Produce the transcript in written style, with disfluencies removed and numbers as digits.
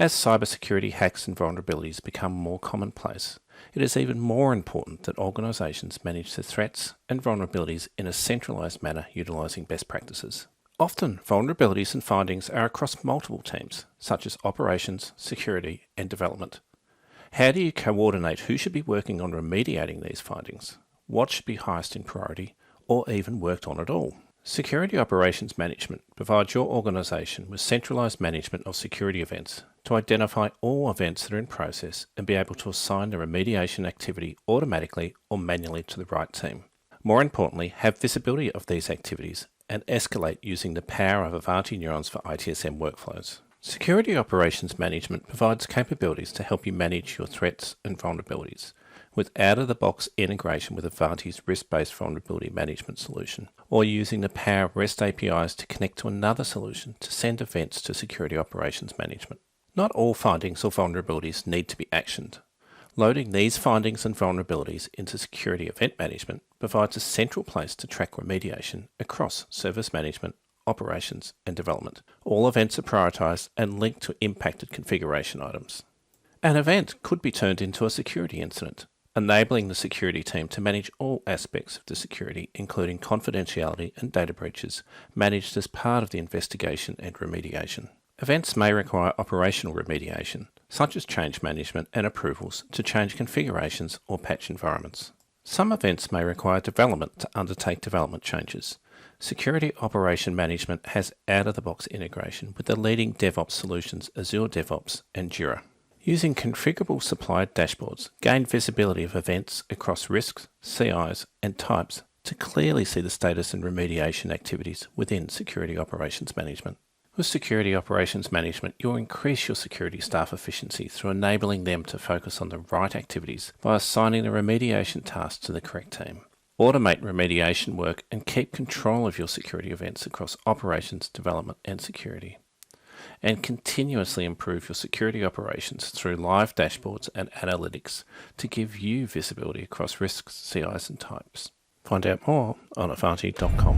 As cybersecurity hacks and vulnerabilities become more commonplace, it is even more important that organisations manage their threats and vulnerabilities in a centralised manner utilising best practices. Often, vulnerabilities and findings are across multiple teams, such as operations, security, and development. How do you coordinate who should be working on remediating these findings? What should be highest in priority, or even worked on at all? Security Operations Management provides your organisation with centralised management of security events to identify all events that are in process and be able to assign the remediation activity automatically or manually to the right team. More importantly, have visibility of these activities and escalate using the power of Avanti Neurons for ITSM workflows. Security Operations Management provides capabilities to help you manage your threats and vulnerabilities with out-of-the-box integration with Avanti's risk-based vulnerability management solution, or using the power of REST APIs to connect to another solution to send events to Security Operations Management. Not all findings or vulnerabilities need to be actioned. Loading these findings and vulnerabilities into Security Event Management provides a central place to track remediation across service management, operations, and development. All events are prioritised and linked to impacted configuration items. An event could be turned into a security incident, enabling the security team to manage all aspects of the security, including confidentiality and data breaches, managed as part of the investigation and remediation. Events may require operational remediation, such as change management and approvals to change configurations or patch environments. Some events may require development to undertake development changes. Security Operation Management has out-of-the-box integration with the leading DevOps solutions Azure DevOps and Jira. Using configurable supplied dashboards, gain visibility of events across risks, CIs, and types to clearly see the status and remediation activities within Security Operations Management. With Security Operations Management, you'll increase your security staff efficiency through enabling them to focus on the right activities by assigning the remediation tasks to the correct team. Automate remediation work and keep control of your security events across operations, development, and security. And continuously improve your security operations through live dashboards and analytics to give you visibility across risks, CIs, and types. Find out more on Avanti.com.